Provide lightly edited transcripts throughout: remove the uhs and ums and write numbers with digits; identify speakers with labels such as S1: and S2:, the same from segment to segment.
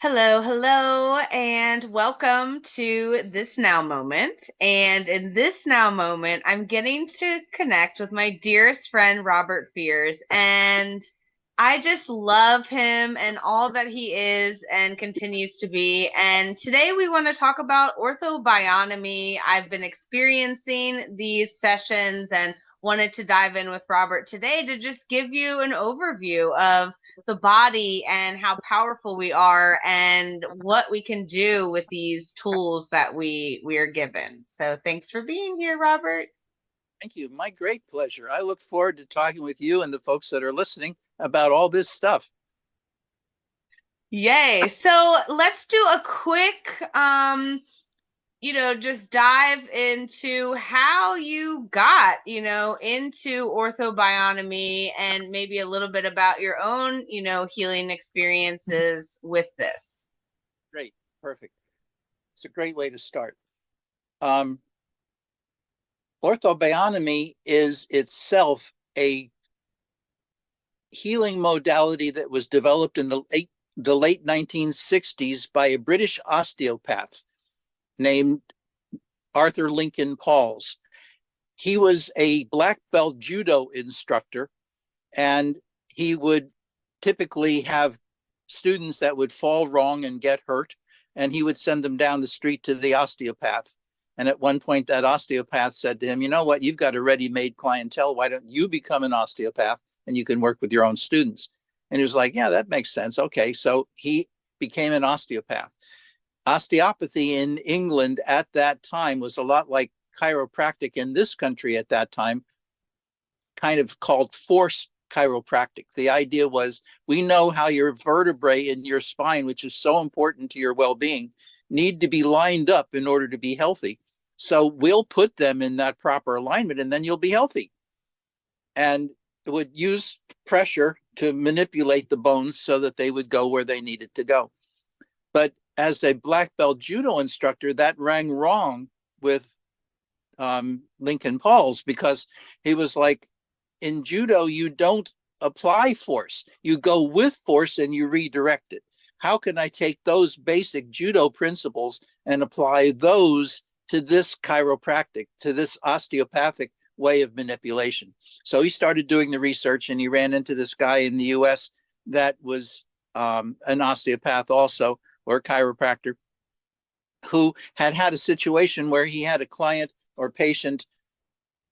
S1: Hello, hello, and welcome to This Now Moment. And in this now moment, I'm getting to connect with my dearest friend, Robert Fears. And I just love him and all that he is and continues to be. And today we want to talk about Ortho Bionomy. I've been experiencing these sessions and wanted to dive in with Robert today to just give you an overview of the body and how powerful we are and what we can do with these tools that we are given. So thanks for being here, Robert.
S2: Thank you. My great pleasure. I look forward to talking with you and the folks that are listening about all this stuff.
S1: Yay. So let's do a quick just dive into how you got, into orthobionomy and maybe a little bit about your own, healing experiences with this.
S2: Great. Perfect. It's a great way to start. Um, Orthobionomy is itself a healing modality that was developed in the late 1960s by a British osteopath named Arthur Lincoln Pauls. He was a black belt judo instructor, and he would typically have students that would fall wrong and get hurt, and he would send them down the street to the osteopath. And at one point, that osteopath said to him, "You know what? You've got a ready-made clientele. Why don't you become an osteopath and you can work with your own students?" And he was like, "Yeah, that makes sense. Okay." So he became an osteopath. Osteopathy in England at that time was a lot like chiropractic in this country at that time, kind of called force chiropractic. The idea was we know how your vertebrae in your spine, which is so important to your well being, need to be lined up in order to be healthy. So we'll put them in that proper alignment and then you'll be healthy. And it would use pressure to manipulate the bones so that they would go where they needed to go. But as a black belt judo instructor, that rang wrong with Lincoln Pauls, because he was like, in judo, you don't apply force. You go with force and you redirect it. How can I take those basic judo principles and apply those to this chiropractic, to this osteopathic way of manipulation? So he started doing the research, and he ran into this guy in the US that was an osteopath also, or a chiropractor, who had a situation where he had a client or patient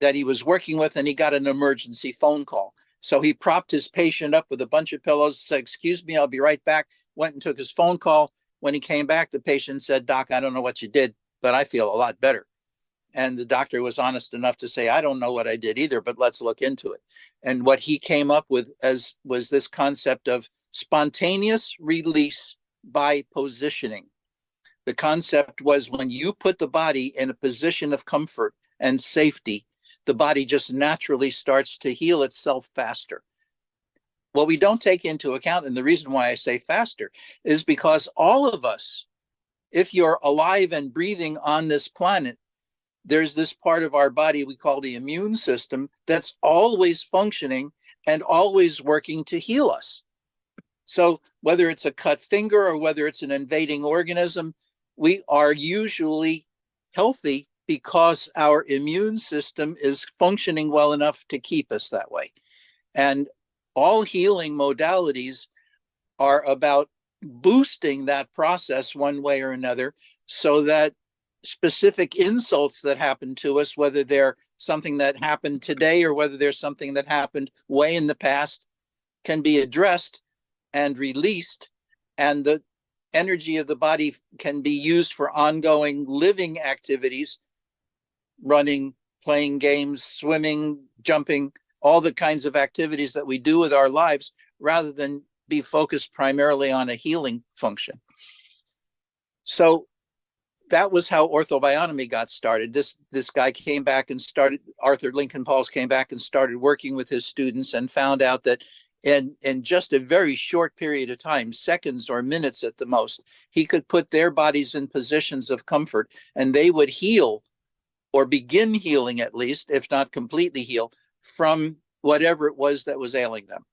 S2: that he was working with, and he got an emergency phone call. So he propped his patient up with a bunch of pillows, said, "Excuse me, I'll be right back." Went and took his phone call. When he came back, the patient said, "Doc, I don't know what you did, but I feel a lot better." And the doctor was honest enough to say, "I don't know what I did either, but let's look into it." And what he came up with as was this concept of spontaneous release by positioning. The concept was when you put the body in a position of comfort and safety, the body just naturally starts to heal itself faster. What we don't take into account, and the reason why I say faster, is because all of us, if you're alive and breathing on this planet, there's this part of our body we call the immune system that's always functioning and always working to heal us. So whether it's a cut finger or whether it's an invading organism, we are usually healthy because our immune system is functioning well enough to keep us that way. And all healing modalities are about boosting that process one way or another, so that specific insults that happen to us, whether they're something that happened today or whether there's something that happened way in the past, can be addressed and released, and the energy of the body can be used for ongoing living activities, running, playing games, swimming, jumping, all the kinds of activities that we do with our lives, rather than be focused primarily on a healing function. So that was how orthobionomy got started. This guy came back and started, Arthur Lincoln Pauls came back and started working with his students, and found out that in just a very short period of time, seconds or minutes at the most, he could put their bodies in positions of comfort, and they would heal, or begin healing at least, if not completely heal, from whatever it was that was ailing them.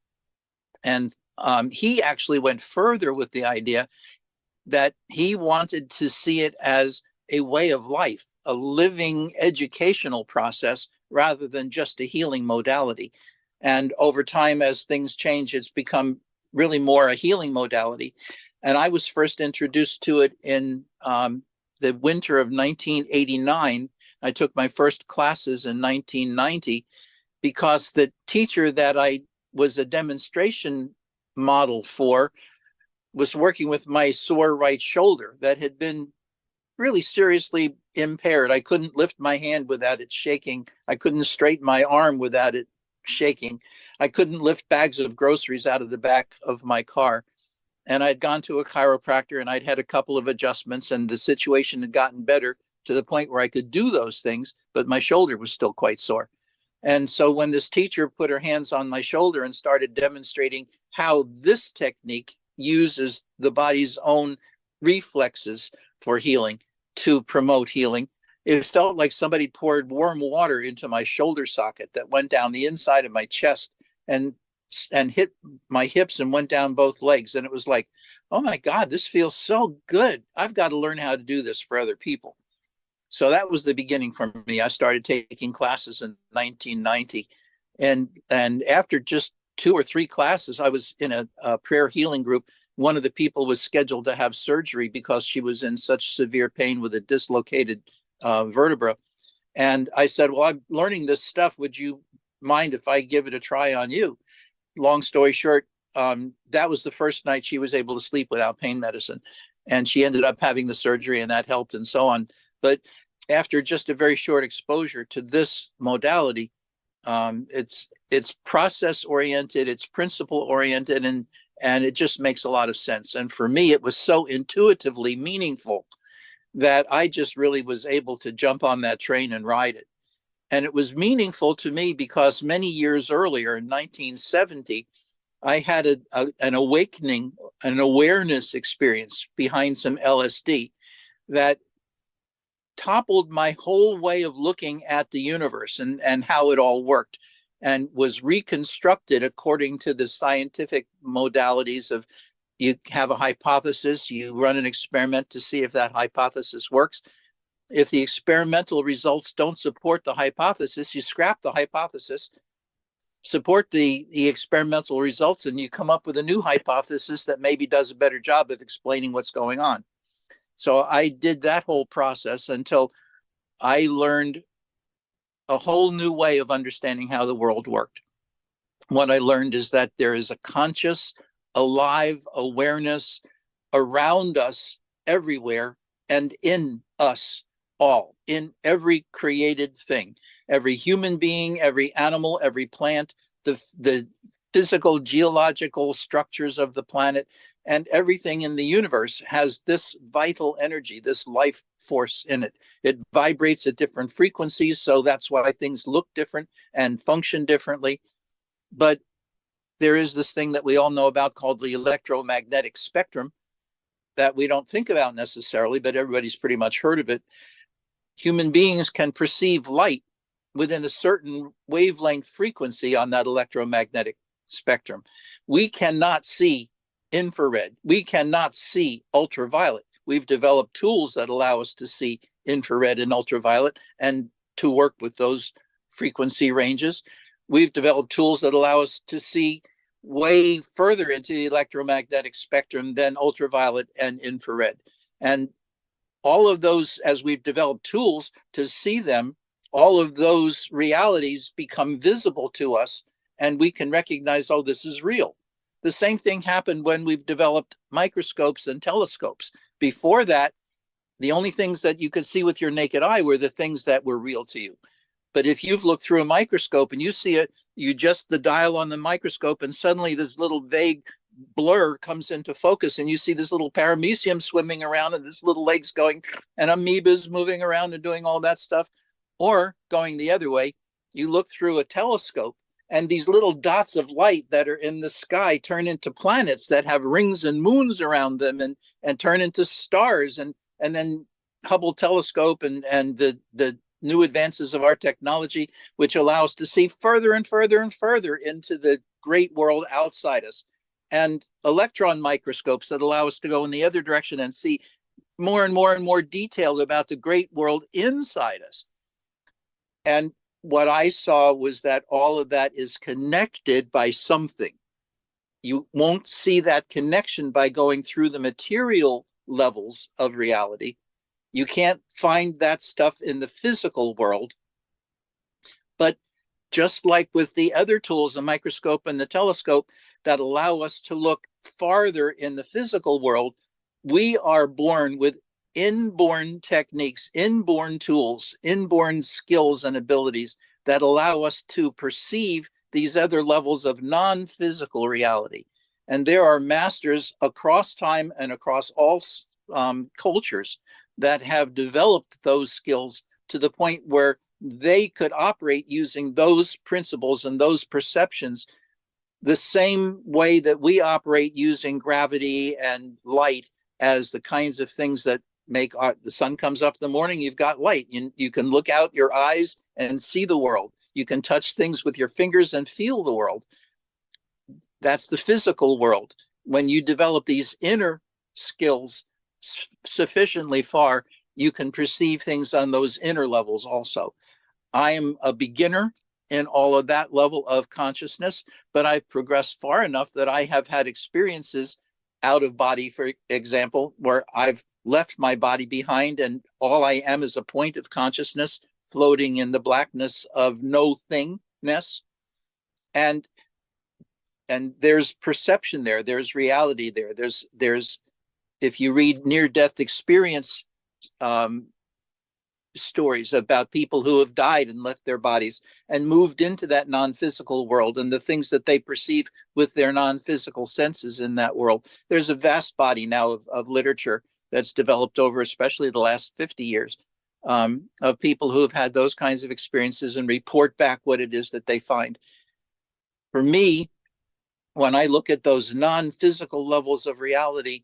S2: And he actually went further with the idea. that he wanted to see it as a way of life, a living educational process rather than just a healing modality. And over time, as things change, it's become really more a healing modality. And I was first introduced to it in the winter of 1989. I took my first classes in 1990 because the teacher that I was a demonstration model for was working with my sore right shoulder that had been really seriously impaired. I couldn't lift my hand without it shaking. I couldn't straighten my arm without it shaking. I couldn't lift bags of groceries out of the back of my car. And I'd gone to a chiropractor and I'd had a couple of adjustments, and the situation had gotten better to the point where I could do those things, but my shoulder was still quite sore. And so when this teacher put her hands on my shoulder and started demonstrating how this technique uses the body's own reflexes for healing to promote healing, it felt like somebody poured warm water into my shoulder socket that went down the inside of my chest and hit my hips and went down both legs. And it was like, oh my God, this feels so good. I've got to learn how to do this for other people. So that was the beginning for me. I started taking classes in 1990. And after just 2 or 3 classes, I was in a prayer healing group. One of the people was scheduled to have surgery because she was in such severe pain with a dislocated vertebra. And I said, well, I'm learning this stuff. Would you mind if I give it a try on you? Long story short, that was the first night she was able to sleep without pain medicine. And she ended up having the surgery, and that helped, and so on. But after just a very short exposure to this modality, it's process oriented, it's principle oriented, and it just makes a lot of sense. And for me, it was so intuitively meaningful that I just really was able to jump on that train and ride it. And it was meaningful to me because many years earlier, in 1970, I had an awakening, an awareness experience behind some LSD that toppled my whole way of looking at the universe and how it all worked, and was reconstructed according to the scientific modalities of, you have a hypothesis, you run an experiment to see if that hypothesis works. If the experimental results don't support the hypothesis, you scrap the hypothesis, support the experimental results, and you come up with a new hypothesis that maybe does a better job of explaining what's going on. So I did that whole process until I learned a whole new way of understanding how the world worked. What I learned is that there is a conscious, alive awareness around us everywhere and in us all, in every created thing, every human being, every animal, every plant, the physical geological structures of the planet, and everything in the universe has this vital energy, this life force in it. It vibrates at different frequencies, so that's why things look different and function differently. But there is this thing that we all know about called the electromagnetic spectrum that we don't think about necessarily, but everybody's pretty much heard of it. Human beings can perceive light within a certain wavelength frequency on that electromagnetic spectrum. We cannot see infrared. We cannot see ultraviolet. We've developed tools that allow us to see infrared and ultraviolet and to work with those frequency ranges. We've developed tools that allow us to see way further into the electromagnetic spectrum than ultraviolet and infrared. And all of those, as we've developed tools to see them, all of those realities become visible to us, and we can recognize, oh, this is real. The same thing happened when we've developed microscopes and telescopes. Before that, the only things that you could see with your naked eye were the things that were real to you. But if you've looked through a microscope and you see it, you adjust the dial on the microscope, and suddenly this little vague blur comes into focus, and you see this little paramecium swimming around, and this little legs going, and amoebas moving around and doing all that stuff. Or going the other way, you look through a telescope, and these little dots of light that are in the sky turn into planets that have rings and moons around them, and turn into stars. And then Hubble telescope and the new advances of our technology, which allow us to see further and further and further into the great world outside us. and electron microscopes that allow us to go in the other direction and see more and more and more detailed about the great world inside us. And what I saw was that all of that is connected by something. You won't see that connection by going through the material levels of reality. You can't find that stuff in the physical world. But just like with the other tools, the microscope and the telescope, that allow us to look farther in the physical world, we are born with inborn techniques, inborn tools, inborn skills and abilities that allow us to perceive these other levels of non-physical reality. And there are masters across time and across all cultures that have developed those skills to the point where they could operate using those principles and those perceptions the same way that we operate using gravity and light as the kinds of things that make the sun comes up in the morning, you've got light. You can look out your eyes and see the world. You can touch things with your fingers and feel the world. That's the physical world. When you develop these inner skills sufficiently far, you can perceive things on those inner levels also. I am a beginner in all of that level of consciousness, but I've progressed far enough that I have had experiences out of body, for example, where I've left my body behind and all I am is a point of consciousness floating in the blackness of no thingness. And there's perception there, there's reality there. There's if you read near-death experience stories about people who have died and left their bodies and moved into that non-physical world and the things that they perceive with their non-physical senses in that world. There's a vast body now of literature that's developed over especially the last 50 years of people who have had those kinds of experiences and report back what it is that they find. For me, when I look at those non-physical levels of reality,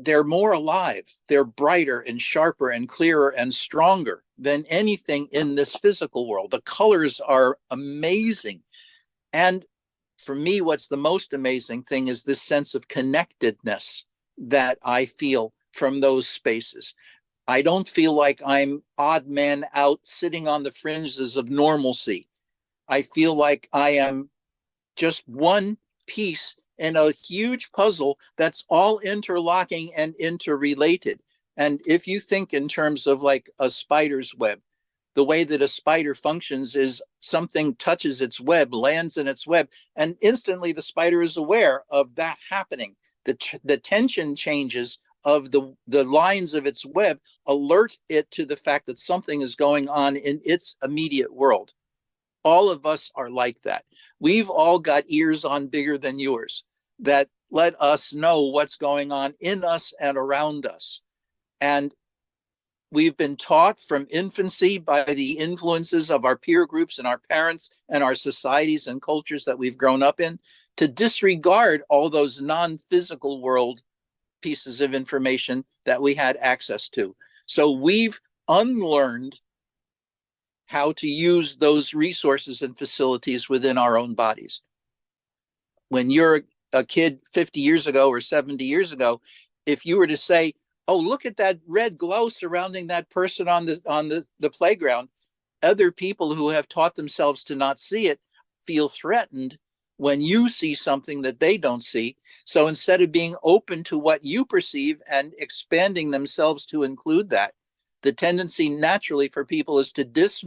S2: they're more alive, they're brighter and sharper and clearer and stronger than anything in this physical world. The colors are amazing. And for me, what's the most amazing thing is this sense of connectedness that I feel from those spaces. I don't feel like I'm odd man out sitting on the fringes of normalcy. I feel like I am just one piece in a huge puzzle that's all interlocking and interrelated. And if you think in terms of like a spider's web, the way that a spider functions is something touches its web, lands in its web, and instantly the spider is aware of that happening. The tension changes of the lines of its web alert it to the fact that something is going on in its immediate world. All of us are like that. We've all got ears on bigger than yours that let us know what's going on in us and around us. And we've been taught from infancy by the influences of our peer groups and our parents and our societies and cultures that we've grown up in to disregard all those non-physical world pieces of information that we had access to. So we've unlearned how to use those resources and facilities within our own bodies. When you're a kid 50 years ago or 70 years ago, if you were to say, oh, look at that red glow surrounding that person on the playground, other people who have taught themselves to not see it feel threatened when you see something that they don't see. So instead of being open to what you perceive and expanding themselves to include that, the tendency naturally for people is to diss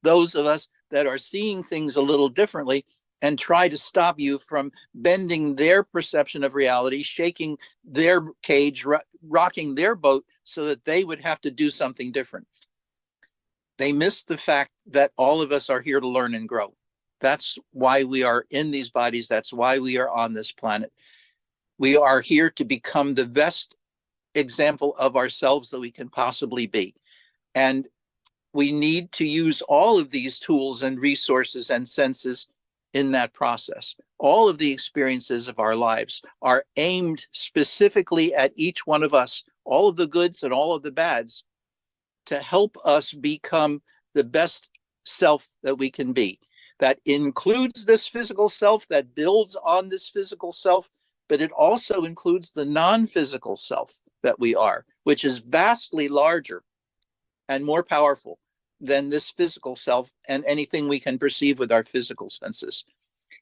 S2: those of us that are seeing things a little differently and try to stop you from bending their perception of reality, shaking their cage, rocking their boat so that they would have to do something different. They miss the fact that all of us are here to learn and grow. That's why we are in these bodies. That's why we are on this planet. We are here to become the best example of ourselves that we can possibly be. And we need to use all of these tools and resources and senses in that process. All of the experiences of our lives are aimed specifically at each one of us, all of the goods and all of the bads, to help us become the best self that we can be. that includes this physical self, that builds on this physical self, but it also includes the non-physical self that we are, which is vastly larger and more powerful than this physical self and anything we can perceive with our physical senses.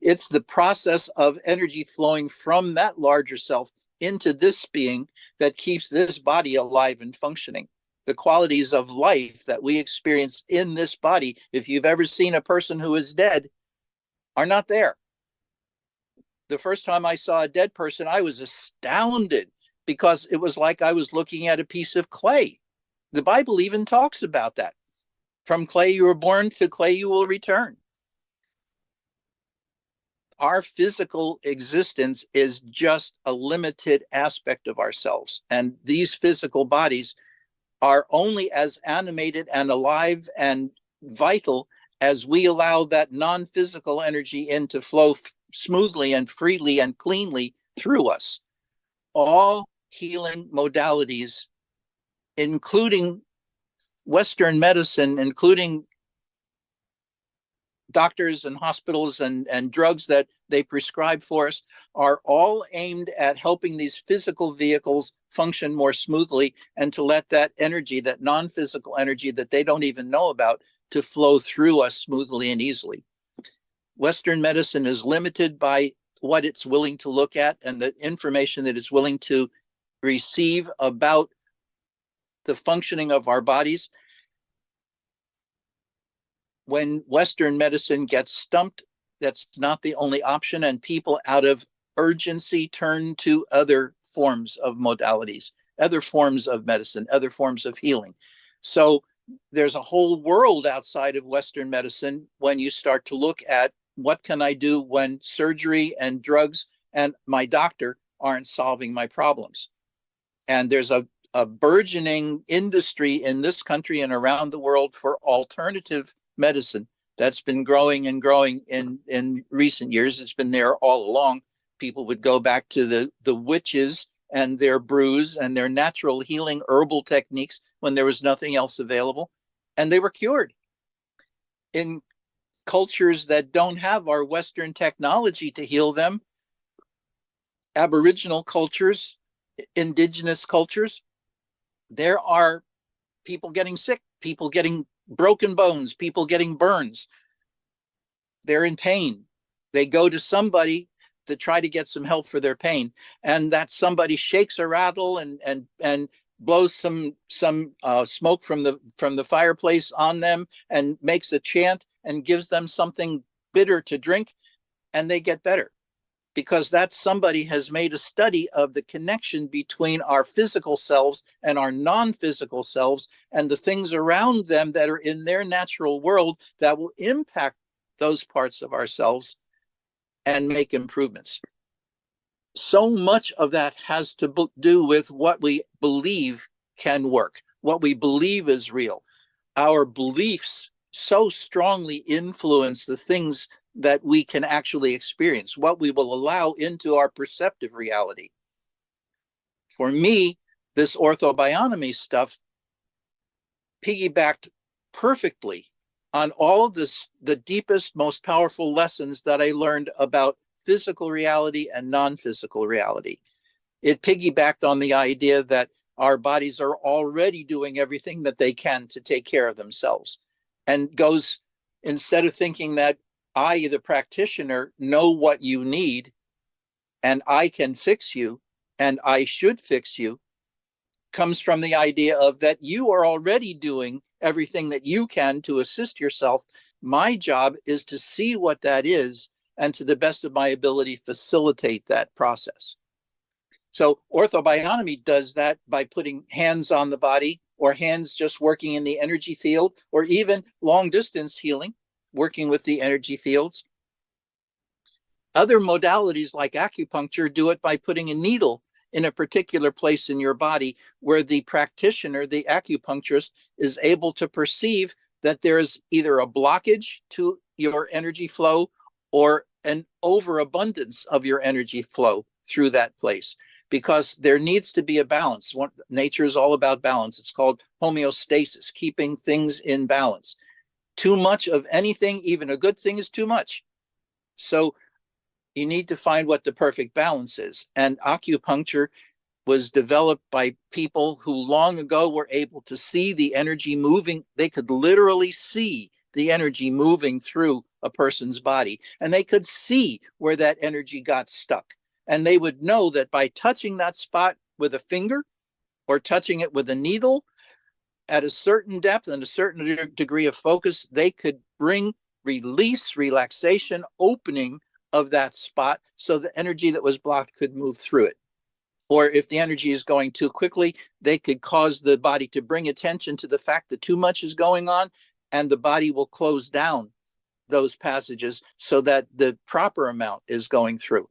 S2: It's the process of energy flowing from that larger self into this being that keeps this body alive and functioning. The qualities of life that we experience in this body, if you've ever seen a person who is dead, are not there. The first time I saw a dead person, I was astounded because it was like I was looking at a piece of clay. The Bible even talks about that. From clay you were born, to clay you will return. Our physical existence is just a limited aspect of ourselves. And these physical bodies are only as animated and alive and vital as we allow that non-physical energy in to flow smoothly and freely and cleanly through us. All healing modalities, including Western medicine, including doctors and hospitals and drugs that they prescribe for us, are all aimed at helping these physical vehicles function more smoothly and to let that energy, that non-physical energy that they don't even know about, to flow through us smoothly and easily. Western medicine is limited by what it's willing to look at and the information that it's willing to receive about the functioning of our bodies. When Western medicine gets stumped, that's not the only option, and people out of urgency turn to other forms of modalities, other forms of medicine, other forms of healing. So there's a whole world outside of Western medicine when you start to look at what can I do when surgery and drugs and my doctor aren't solving my problems. And there's a burgeoning industry in this country and around the world for alternative medicine that's been growing and growing in recent years. It's been there all along. People would go back to the witches and their brews and their natural healing herbal techniques when there was nothing else available, and they were cured. In cultures that don't have our Western technology to heal them, Aboriginal cultures, indigenous cultures, there are people getting sick, people getting broken bones, people getting burns. They're in pain. They go to somebody to try to get some help for their pain, and that somebody shakes a rattle and blows some smoke from the fireplace on them and makes a chant and gives them something bitter to drink, and they get better, because that somebody has made a study of the connection between our physical selves and our non-physical selves and the things around them that are in their natural world that will impact those parts of ourselves and make improvements. So much of that has to do with what we believe can work, what we believe is real. Our beliefs so strongly influence the things that we can actually experience, what we will allow into our perceptive reality. For me, this Ortho Bionomy stuff piggybacked perfectly on all of this, the deepest, most powerful lessons that I learned about physical reality and non-physical reality. It piggybacked on the idea that our bodies are already doing everything that they can to take care of themselves, and goes, instead of thinking that I, the practitioner, know what you need and I can fix you and I should fix you, comes from the idea of that you are already doing everything that you can to assist yourself. My job is to see what that is and, to the best of my ability, facilitate that process. So Ortho Bionomy does that by putting hands on the body, or hands just working in the energy field, or even long distance healing, working with the energy fields. Other modalities like acupuncture do it by putting a needle in a particular place in your body, where the practitioner, the acupuncturist, is able to perceive that there is either a blockage to your energy flow or an overabundance of your energy flow through that place, because there needs to be a balance. Nature is all about balance. It's called homeostasis, keeping things in balance. Too much of anything, even a good thing, is too much. So you need to find what the perfect balance is. And acupuncture was developed by people who long ago were able to see the energy moving. They could literally see the energy moving through a person's body, and they could see where that energy got stuck. And they would know that by touching that spot with a finger or touching it with a needle at a certain depth and a certain degree of focus, they could bring release, relaxation, opening of that spot so the energy that was blocked could move through it. Or if the energy is going too quickly, they could cause the body to bring attention to the fact that too much is going on, and the body will close down those passages so that the proper amount is going through.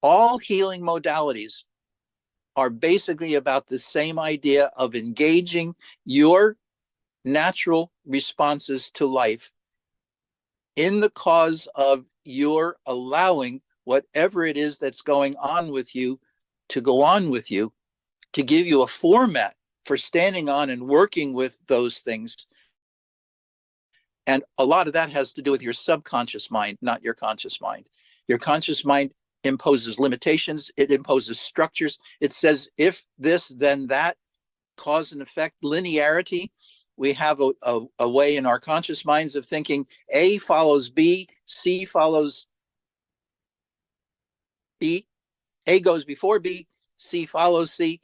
S2: All healing modalities are basically about the same idea of engaging your natural responses to life in the cause of your allowing whatever it is that's going on with you to go on with you, to give you a format for standing on and working with those things. And a lot of that has to do with your subconscious mind, not your conscious mind. Your conscious mind imposes limitations, it imposes structures. It says, if this, then that, cause and effect, linearity. We have a way in our conscious minds of thinking A follows B, C follows B, A goes before B, C follows C.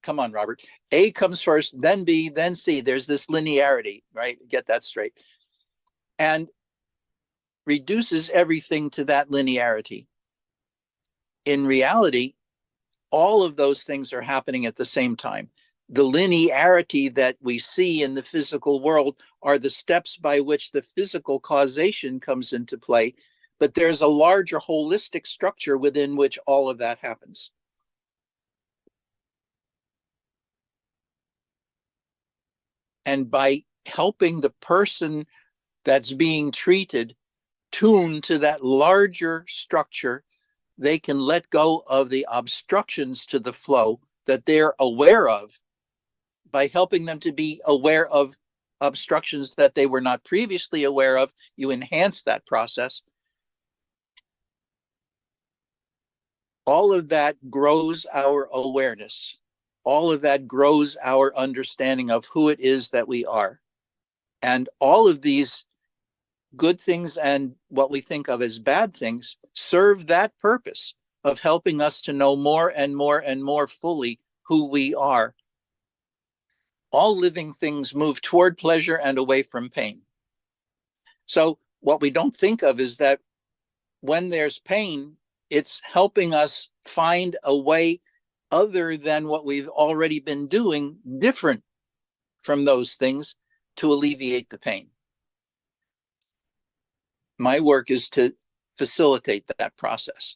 S2: Come on, Robert. A comes first, then B, then C. There's this linearity, right? Get that straight. And reduces everything to that linearity. In reality, all of those things are happening at the same time. The linearity that we see in the physical world are the steps by which the physical causation comes into play, but there's a larger holistic structure within which all of that happens. And by helping the person that's being treated tune to that larger structure, they can let go of the obstructions to the flow that they're aware of. By helping them to be aware of obstructions that they were not previously aware of, you enhance that process. All of that grows our awareness. All of that grows our understanding of who it is that we are. And all of these good things and what we think of as bad things serve that purpose of helping us to know more and more and more fully who we are. All living things move toward pleasure and away from pain. So what we don't think of is that when there's pain, it's helping us find a way other than what we've already been doing, different from those things, to alleviate the pain. My work is to facilitate that process,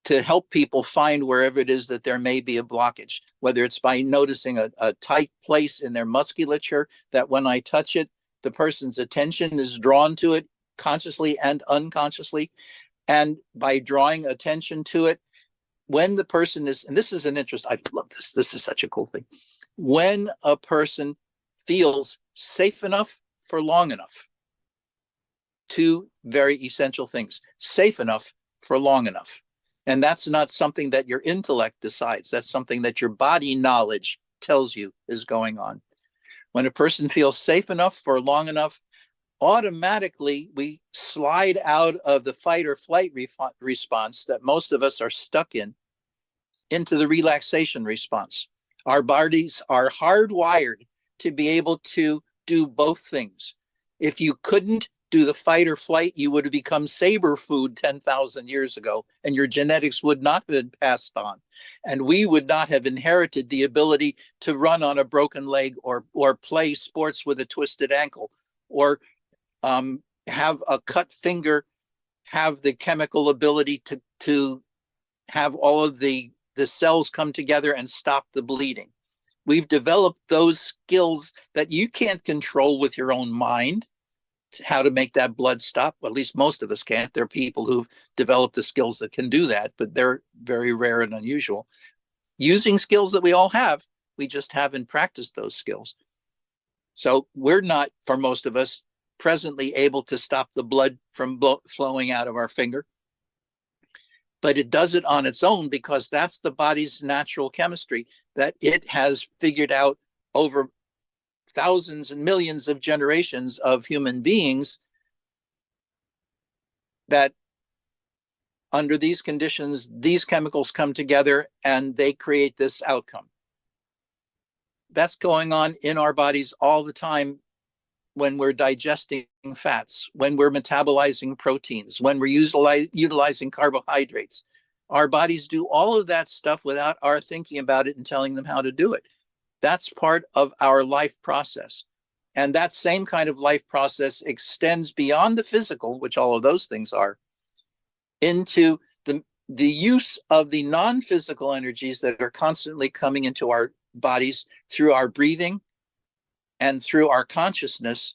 S2: to help people find wherever it is that there may be a blockage, whether it's by noticing a tight place in their musculature that when I touch it, the person's attention is drawn to it consciously and unconsciously. And by drawing attention to it, when the person is, and this is an interest, I love this, this is such a cool thing. When a person feels safe enough for long enough, two very essential things: safe enough for long enough. And that's not something that your intellect decides. That's something that your body knowledge tells you is going on. When a person feels safe enough for long enough, automatically we slide out of the fight or flight response that most of us are stuck in into the relaxation response. Our bodies are hardwired to be able to do both things. If you couldn't do the fight or flight, you would have become saber food 10,000 years ago, and your genetics would not have been passed on. And we would not have inherited the ability to run on a broken leg or play sports with a twisted ankle, or have a cut finger, have the chemical ability to have all of the cells come together and stop the bleeding. We've developed those skills that you can't control with your own mind, how to make that blood stop. Well, at least most of us can't. There are people who've developed the skills that can do that, but they're very rare and unusual. Using skills that we all have, we just haven't practiced those skills. So we're not, for most of us, presently able to stop the blood from flowing out of our finger. But it does it on its own because that's the body's natural chemistry that it has figured out over thousands and millions of generations of human beings, that under these conditions, these chemicals come together and they create this outcome. That's going on in our bodies all the time when we're digesting fats, when we're metabolizing proteins, when we're utilizing carbohydrates. Our bodies do all of that stuff without our thinking about it and telling them how to do it. That's part of our life process. And that same kind of life process extends beyond the physical, which all of those things are, into the use of the non-physical energies that are constantly coming into our bodies through our breathing and through our consciousness.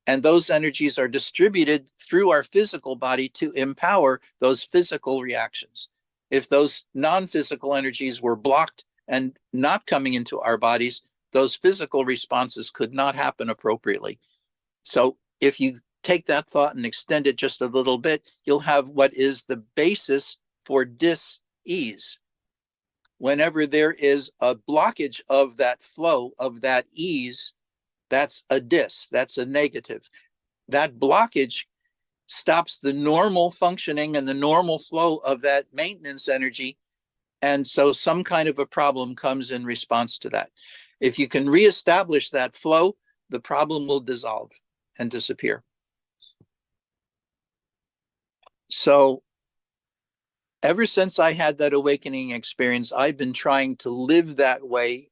S2: And those energies are distributed through our physical body to empower those physical reactions. If those non-physical energies were blocked and not coming into our bodies, those physical responses could not happen appropriately. So if you take that thought and extend it just a little bit, you'll have what is the basis for dis-ease. Whenever there is a blockage of that flow, of that ease, that's a dis, that's a negative. That blockage stops the normal functioning and the normal flow of that maintenance energy. And so some kind of a problem comes in response to that. If you can reestablish that flow, the problem will dissolve and disappear. So ever since I had that awakening experience, I've been trying to live that way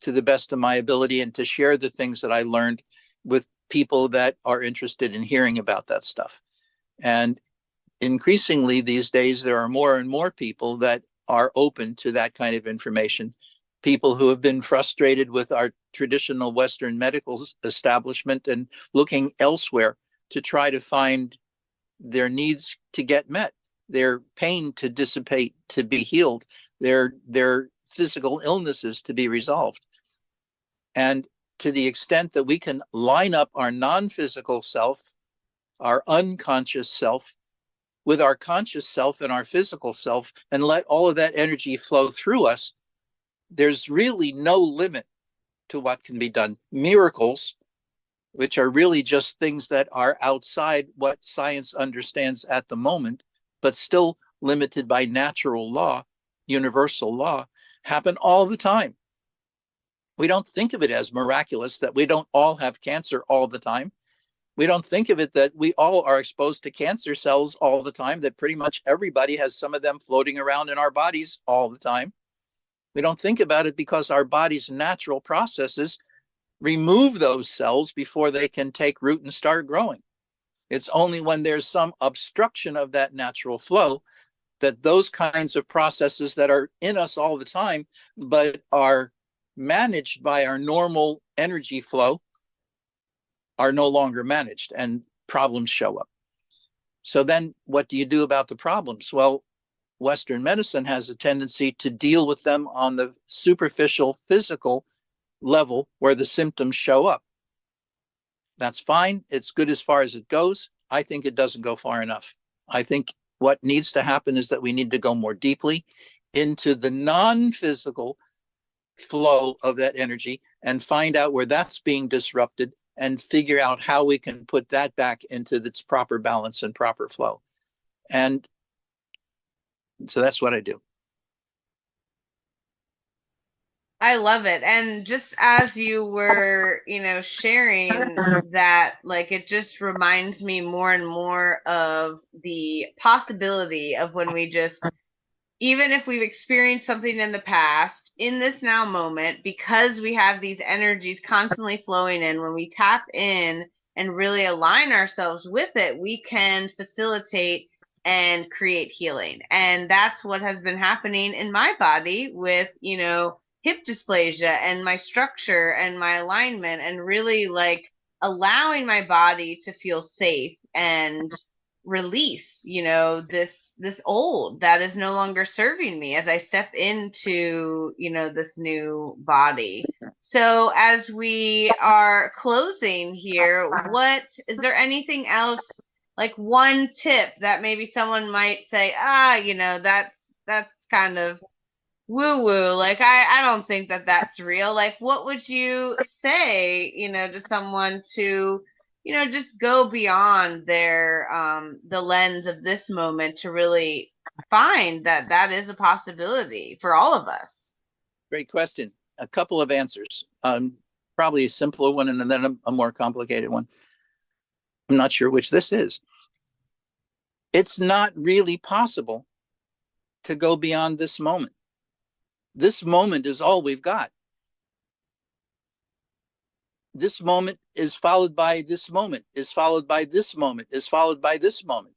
S2: to the best of my ability and to share the things that I learned with people that are interested in hearing about that stuff. And increasingly these days, there are more and more people that are open to that kind of information. People who have been frustrated with our traditional Western medical establishment and looking elsewhere to try to find their needs to get met, their pain to dissipate, to be healed, their physical illnesses to be resolved. And to the extent that we can line up our non-physical self, our unconscious self, with our conscious self and our physical self, and let all of that energy flow through us, there's really no limit to what can be done. Miracles, which are really just things that are outside what science understands at the moment, but still limited by natural law, universal law, happen all the time. We don't think of it as miraculous that we don't all have cancer all the time. We don't think of it that we all are exposed to cancer cells all the time, that pretty much everybody has some of them floating around in our bodies all the time. We don't think about it because our body's natural processes remove those cells before they can take root and start growing. It's only when there's some obstruction of that natural flow that those kinds of processes that are in us all the time, but are managed by our normal energy flow, are no longer managed and problems show up. So then what do you do about the problems? Well, Western medicine has a tendency to deal with them on the superficial physical level where the symptoms show up. That's fine. It's good as far as it goes. I think it doesn't go far enough. I think what needs to happen is that we need to go more deeply into the non-physical flow of that energy and find out where that's being disrupted and figure out how we can put that back into its proper balance and proper flow. And so that's what I do.
S1: I love it. And just as you were, sharing that, like, it just reminds me more and more of the possibility of when we just, even if we've experienced something in the past, in this now moment, because we have these energies constantly flowing in, when we tap in and really align ourselves with it, we can facilitate and create healing. And that's what has been happening in my body with, hip dysplasia and my structure and my alignment, and really like allowing my body to feel safe and release, this old that is no longer serving me as I step into, this new body. So as we are closing here, what is there anything else, like one tip that maybe someone might say, that's kind of woo woo. Like, I don't think that that's real. Like, what would you say, to someone to, just go beyond the lens of this moment to really find that that is a possibility for all of us?
S2: Great question. A couple of answers. Probably a simpler one and then a more complicated one. I'm not sure which this is. It's not really possible to go beyond this moment. This moment is all we've got. This moment is followed by this moment, is followed by this moment, is followed by this moment.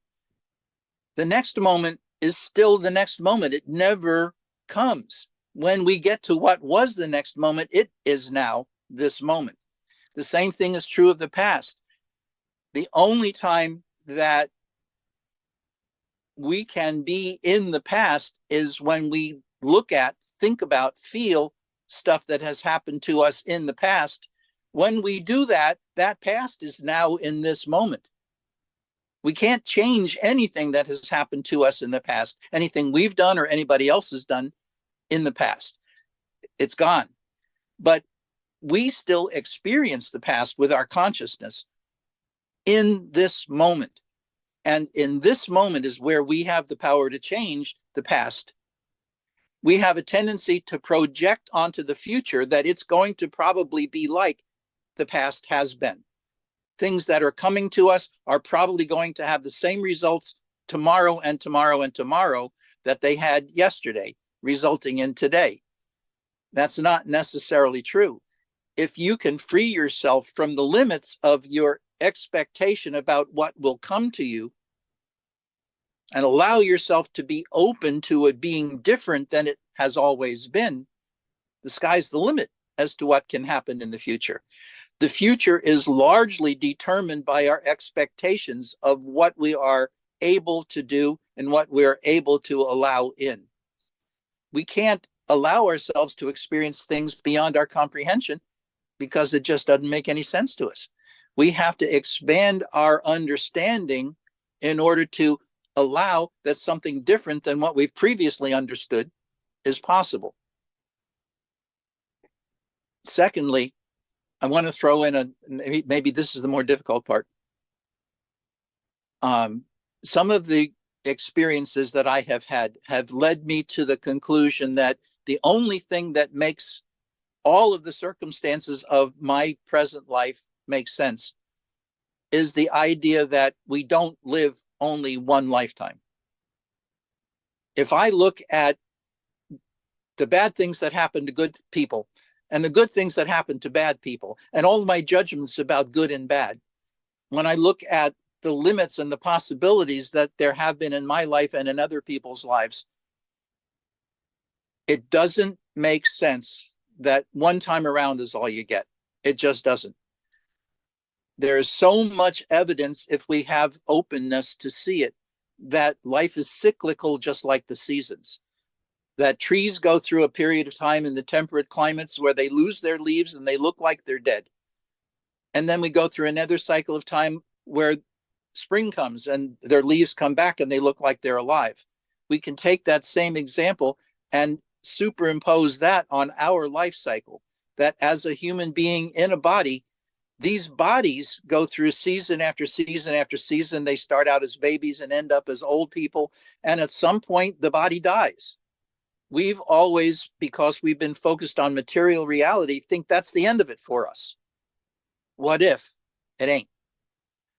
S2: The next moment is still the next moment. It never comes. When we get to what was the next moment, it is now this moment. The same thing is true of the past. The only time that we can be in the past is when we look at, think about, feel stuff that has happened to us in the past. When we do that, that past is now in this moment. We can't change anything that has happened to us in the past, anything we've done or anybody else has done in the past. It's gone. But we still experience the past with our consciousness in this moment. And in this moment is where we have the power to change the past. We have a tendency to project onto the future that it's going to probably be like the past has been. Things that are coming to us are probably going to have the same results tomorrow and tomorrow and tomorrow that they had yesterday, resulting in today. That's not necessarily true. If you can free yourself from the limits of your expectation about what will come to you and allow yourself to be open to it being different than it has always been, the sky's the limit as to what can happen in the future. The future is largely determined by our expectations of what we are able to do and what we're able to allow in. We can't allow ourselves to experience things beyond our comprehension because it just doesn't make any sense to us. We have to expand our understanding in order to allow that something different than what we've previously understood is possible. Secondly, I want to throw in maybe this is the more difficult part. Some of the experiences that I have had have led me to the conclusion that the only thing that makes all of the circumstances of my present life make sense is the idea that we don't live only one lifetime. If I look at the bad things that happen to good people and the good things that happen to bad people and all of my judgments about good and bad, when I look at the limits and the possibilities that there have been in my life and in other people's lives, it doesn't make sense that one time around is all you get. It just doesn't. There is so much evidence, if we have openness to see it, that life is cyclical, just like the seasons. That trees go through a period of time in the temperate climates where they lose their leaves and they look like they're dead. And then we go through another cycle of time where spring comes and their leaves come back and they look like they're alive. We can take that same example and superimpose that on our life cycle, that as a human being in a body, these bodies go through season after season after season. They start out as babies and end up as old people. And at some point, the body dies. We've always, because we've been focused on material reality, think that's the end of it for us. What if it ain't?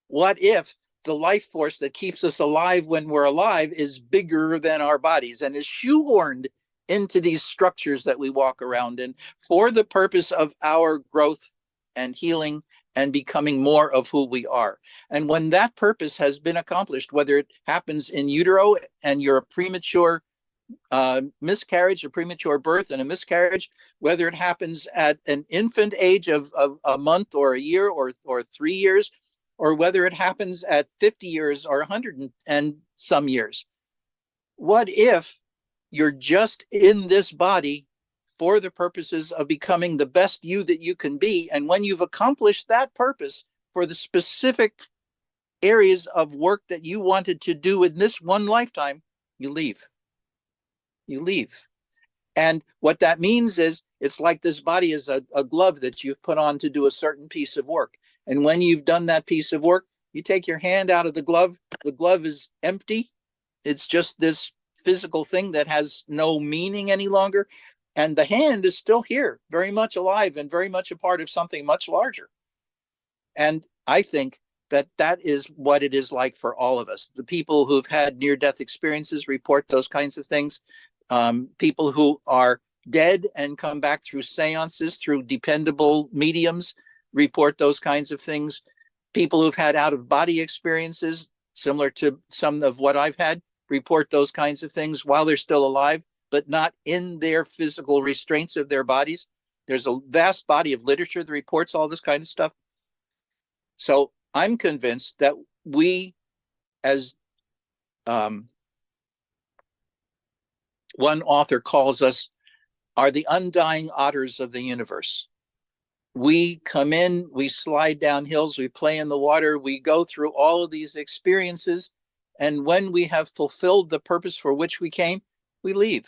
S2: What if the life force that keeps us alive when we're alive is bigger than our bodies and is shoehorned into these structures that we walk around in for the purpose of our growth and healing and becoming more of who we are? And when that purpose has been accomplished, whether it happens in utero and you're a premature miscarriage, a premature birth and a miscarriage, whether it happens at an infant age of a month or a year or 3 years, or whether it happens at 50 years or 100 and some years. What if you're just in this body for the purposes of becoming the best you that you can be? And when you've accomplished that purpose for the specific areas of work that you wanted to do in this one lifetime, you leave. You leave. And what that means is it's like this body is a glove that you've put on to do a certain piece of work. And when you've done that piece of work, you take your hand out of the glove is empty. It's just this physical thing that has no meaning any longer. And the hand is still here, very much alive and very much a part of something much larger. And I think that that is what it is like for all of us. The people who've had near-death experiences report those kinds of things. People who are dead and come back through seances, through dependable mediums, report those kinds of things. People who've had out-of-body experiences, similar to some of what I've had, report those kinds of things while they're still alive, but not in their physical restraints of their bodies. There's a vast body of literature that reports all this kind of stuff. So I'm convinced that we, as one author calls us, are the undying otters of the universe. We come in, we slide down hills, we play in the water, we go through all of these experiences. And when we have fulfilled the purpose for which we came, we leave.